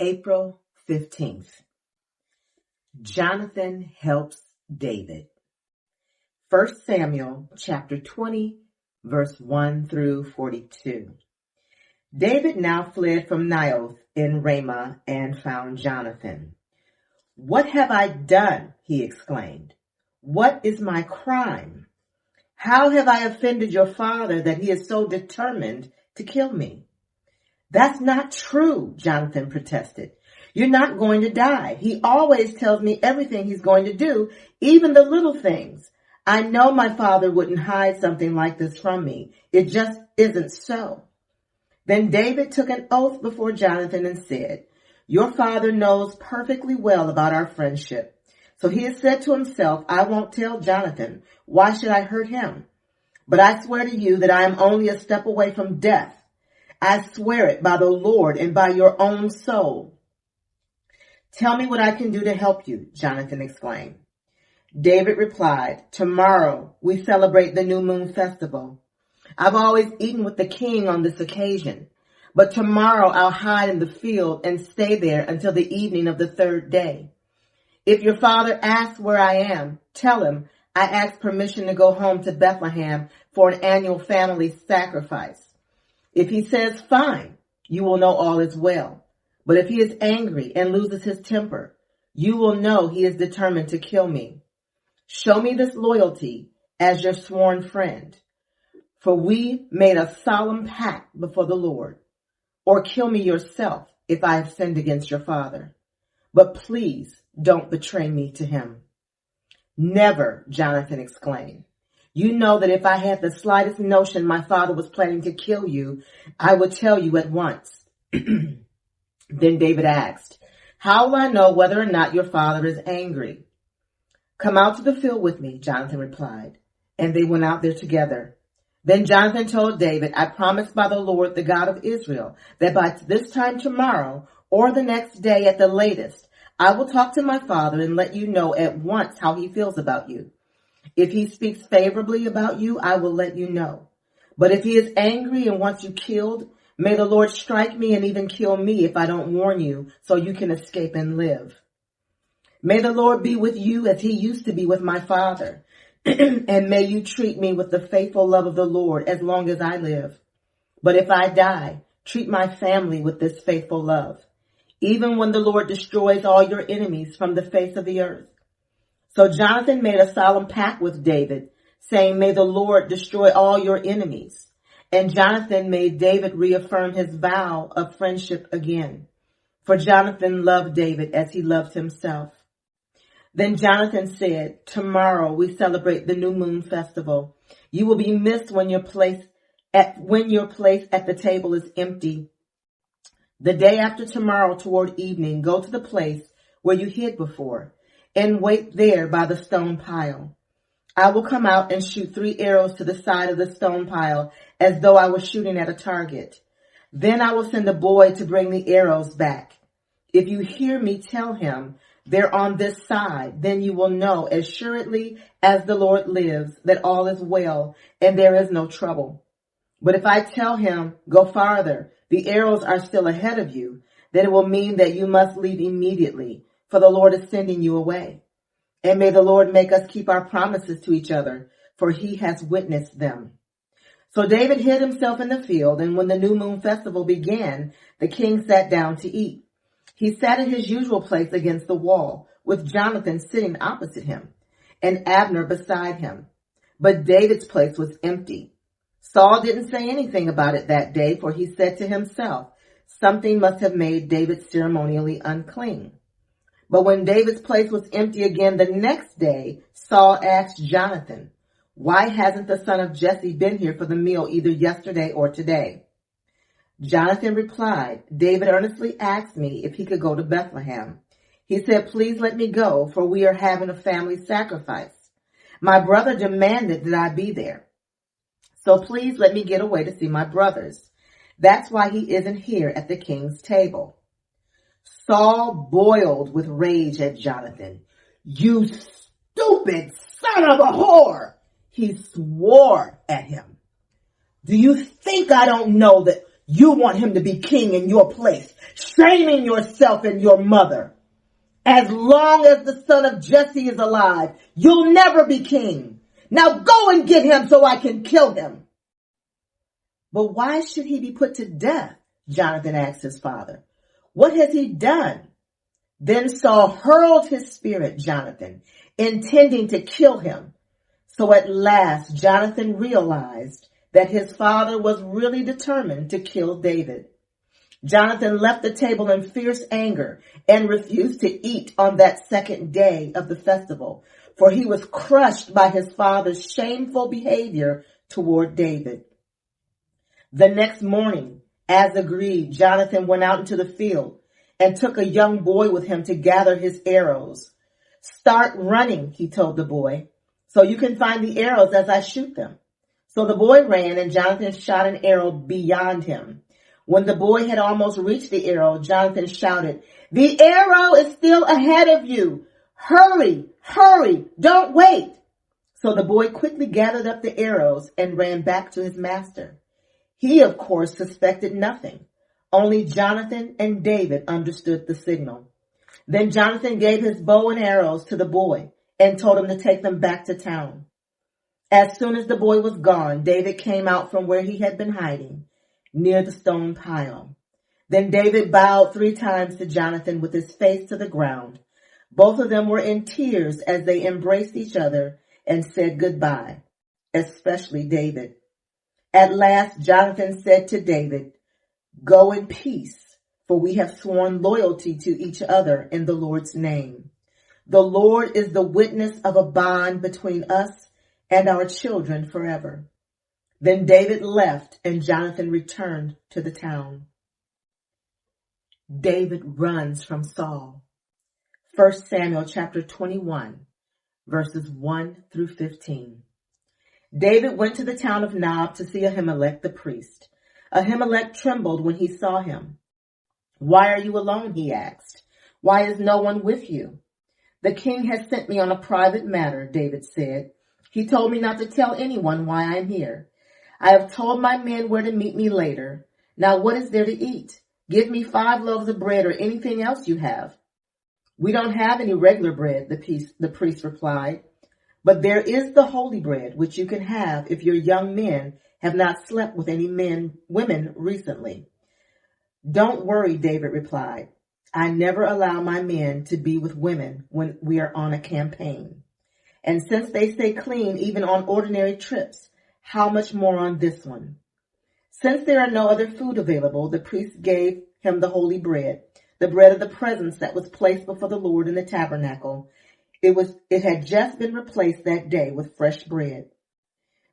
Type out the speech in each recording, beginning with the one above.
April 15th. Jonathan helps David. 1 Samuel chapter 20, verse 1 through 42. David now fled from Naioth in Ramah and found Jonathan. "What have I done?" he exclaimed. "What is my crime? How have I offended your father that he is so determined to kill me?" "That's not true," Jonathan protested. "You're not going to die. He always tells me everything he's going to do, even the little things. I know my father wouldn't hide something like this from me. It just isn't so." Then David took an oath before Jonathan and said, "Your father knows perfectly well about our friendship. So he has said to himself, 'I won't tell Jonathan. Why should I hurt him?' But I swear to you that I am only a step away from death. I swear it by the Lord and by your own soul." "Tell me what I can do to help you," Jonathan exclaimed. David replied, "Tomorrow we celebrate the New Moon Festival. I've always eaten with the king on this occasion, but tomorrow I'll hide in the field and stay there until the evening of the third day. If your father asks where I am, tell him I asked permission to go home to Bethlehem for an annual family sacrifice. If he says fine, you will know all is well. But if he is angry and loses his temper, you will know he is determined to kill me. Show me this loyalty as your sworn friend, for we made a solemn pact before the Lord. Or kill me yourself if I have sinned against your father. But please don't betray me to him." "Never," Jonathan exclaimed. "You know that if I had the slightest notion my father was planning to kill you, I would tell you at once." Then David asked, "How will I know whether or not your father is angry?" "Come out to the field with me," Jonathan replied, and they went out there together. Then Jonathan told David, "I promise by the Lord, the God of Israel, that by this time tomorrow or the next day at the latest, I will talk to my father and let you know at once how he feels about you. If he speaks favorably about you, I will let you know. But if he is angry and wants you killed, may the Lord strike me and even kill me if I don't warn you so you can escape and live. May the Lord be with you as he used to be with my father, and may you treat me with the faithful love of the Lord as long as I live. But if I die, treat my family with this faithful love, even when the Lord destroys all your enemies from the face of the earth." So Jonathan made a solemn pact with David, saying, "May the Lord destroy all your enemies." And Jonathan made David reaffirm his vow of friendship again, for Jonathan loved David as he loved himself. Then Jonathan said, "Tomorrow we celebrate the New Moon Festival. You will be missed when your place at the table is empty. The day after tomorrow toward evening, go to the place where you hid before and wait there by the stone pile. I will come out and shoot 3 arrows to the side of the stone pile as though I was shooting at a target. Then I will send a boy to bring the arrows back. If you hear me tell him, 'They're on this side,' then you will know as surely as the Lord lives that all is well and there is no trouble. But if I tell him, 'Go farther, the arrows are still ahead of you,' then it will mean that you must leave immediately, for the Lord is sending you away. And may the Lord make us keep our promises to each other, for he has witnessed them." So David hid himself in the field, and when the New Moon Festival began, the king sat down to eat. He sat at his usual place against the wall, with Jonathan sitting opposite him, and Abner beside him. But David's place was empty. Saul didn't say anything about it that day, for he said to himself, "Something must have made David ceremonially unclean." But when David's place was empty again the next day, Saul asked Jonathan, "Why hasn't the son of Jesse been here for the meal either yesterday or today?" Jonathan replied, "David earnestly asked me if he could go to Bethlehem. He said, 'Please let me go, for we are having a family sacrifice. My brother demanded that I be there. So please let me get away to see my brothers. That's why he isn't here at the king's table.'" Saul boiled with rage at Jonathan. "You stupid son of a whore!" He swore at him. "Do you think I don't know that You want him to be king in your place, shaming yourself and your mother. As long as the son of Jesse is alive, you'll never be king. Now go and get him so I can kill him. But why should he be put to death? Jonathan asked his father. What has he done? Then Saul hurled his spear at Jonathan, intending to kill him. So at last Jonathan realized that his father was really determined to kill David. Jonathan left the table in fierce anger and refused to eat on that second day of the festival, for he was crushed by his father's shameful behavior toward David. The next morning, as agreed, Jonathan went out into the field and took a young boy with him to gather his arrows. Start running, he told the boy, so you can find the arrows as I shoot them. So the boy ran, and Jonathan shot an arrow beyond him. When the boy had almost reached the arrow, Jonathan shouted, "The arrow is still ahead of you. Hurry, hurry, don't wait." So the boy quickly gathered up the arrows and ran back to his master. He, of course, suspected nothing. Only Jonathan and David understood the signal. Then Jonathan gave his bow and arrows to the boy and told him to take them back to town. As soon as the boy was gone, David came out from where he had been hiding, near the stone pile. Then David bowed 3 times to Jonathan with his face to the ground. Both of them were in tears as they embraced each other and said goodbye, especially David. At last, Jonathan said to David, "Go in peace, for we have sworn loyalty to each other in the Lord's name. The Lord is the witness of a bond between us and our children forever." Then David left and Jonathan returned to the town. David runs from Saul. 1 Samuel chapter 21, verses 1 through 15. David went to the town of Nob to see Ahimelech the priest. Ahimelech trembled when he saw him. "Why are you alone?" he asked. "Why is no one with you?" "The king has sent me on a private matter," David said. "He told me not to tell anyone why I am here. I have told my men where to meet me later. Now what is there to eat? Give me 5 loaves of bread or anything else you have." "We don't have any regular bread," the priest replied. "But there is the holy bread, which you can have if your young men have not slept with any women recently." "Don't worry," David replied. "I never allow my men to be with women when we are on a campaign. And since they stay clean even on ordinary trips, how much more on this one?" Since there are no other food available, the priest gave him the holy bread, the bread of the presence that was placed before the Lord in the tabernacle. It had just been replaced that day with fresh bread.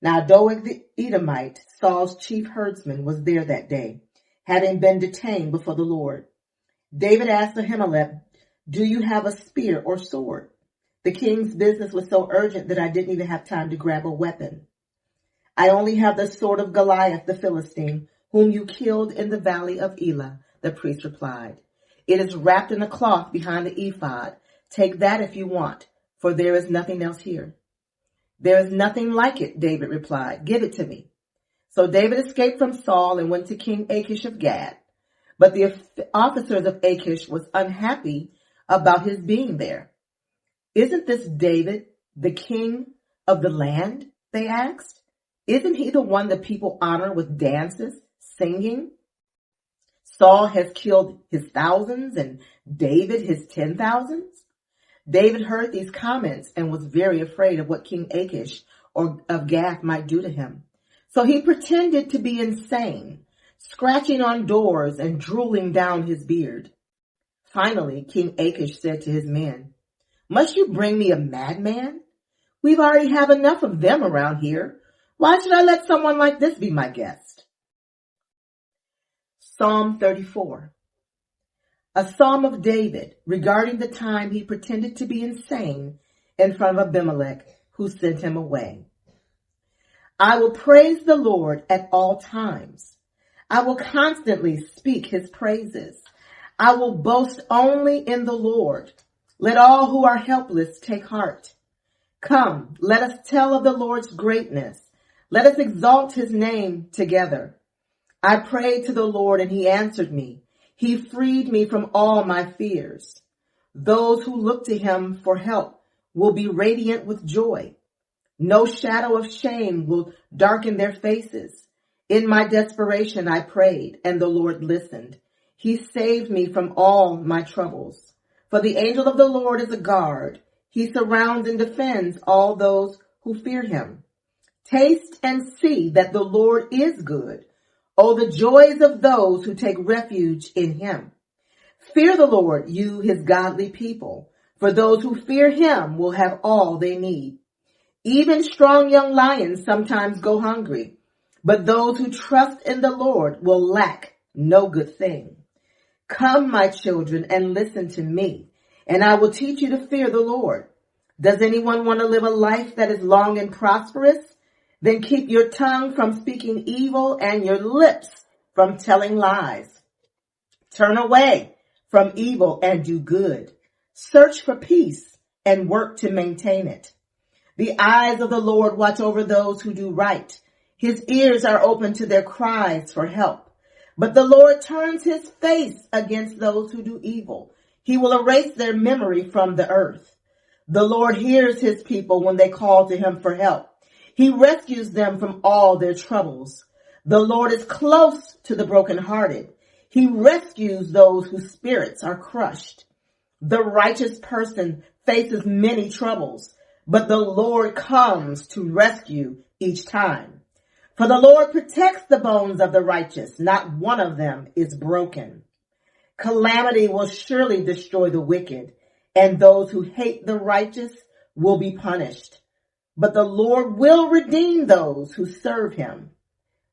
Now Doeg the Edomite, Saul's chief herdsman, was there that day, having been detained before the Lord. David asked Ahimelech, "Do you have a spear or sword?" "The king's business was so urgent that I didn't even have time to grab a weapon." "I only have the sword of Goliath the Philistine, whom you killed in the valley of Elah," the priest replied. "It is wrapped in a cloth behind the ephod. Take that if you want, for there is nothing else here." "There is nothing like it," David replied. "Give it to me." So David escaped from Saul and went to King Achish of Gath. But the officers of Achish was unhappy about his being there. "Isn't this David, the king of the land?" they asked. "Isn't he the one the people honor with dances, singing? Saul has killed his thousands and David his 10,000s. David heard these comments and was very afraid of what King Achish of Gath might do to him. So he pretended to be insane, scratching on doors and drooling down his beard. Finally, King Achish said to his men, "Must you bring me a madman? We've already have enough of them around here. Why should I let someone like this be my guest?" Psalm 34. A psalm of David regarding the time he pretended to be insane in front of Abimelech, who sent him away. I will praise the Lord at all times. I will constantly speak his praises. I will boast only in the Lord. Let all who are helpless take heart. Come, let us tell of the Lord's greatness. Let us exalt his name together. I prayed to the Lord and he answered me. He freed me from all my fears. Those who look to him for help will be radiant with joy. No shadow of shame will darken their faces. In my desperation, I prayed, and the Lord listened. He saved me from all my troubles. For the angel of the Lord is a guard. He surrounds and defends all those who fear him. Taste and see that the Lord is good. Oh, the joys of those who take refuge in him. Fear the Lord, you his godly people, for those who fear him will have all they need. Even strong young lions sometimes go hungry, but those who trust in the Lord will lack no good thing. Come, my children, and listen to me, and I will teach you to fear the Lord. Does anyone want to live a life that is long and prosperous? Then keep your tongue from speaking evil and your lips from telling lies. Turn away from evil and do good. Search for peace and work to maintain it. The eyes of the Lord watch over those who do right. His ears are open to their cries for help. But the Lord turns his face against those who do evil. He will erase their memory from the earth. The Lord hears his people when they call to him for help. He rescues them from all their troubles. The Lord is close to the brokenhearted. He rescues those whose spirits are crushed. The righteous person faces many troubles, but the Lord comes to rescue each time. For the Lord protects the bones of the righteous. Not one of them is broken. Calamity will surely destroy the wicked, and those who hate the righteous will be punished. But the Lord will redeem those who serve him.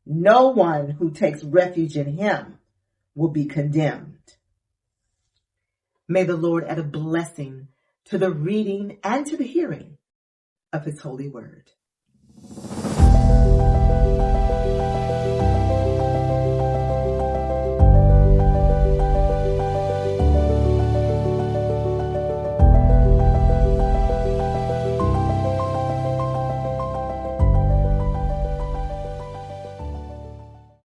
No one who takes refuge in him will be condemned. May the Lord add a blessing to the reading and to the hearing of his holy word.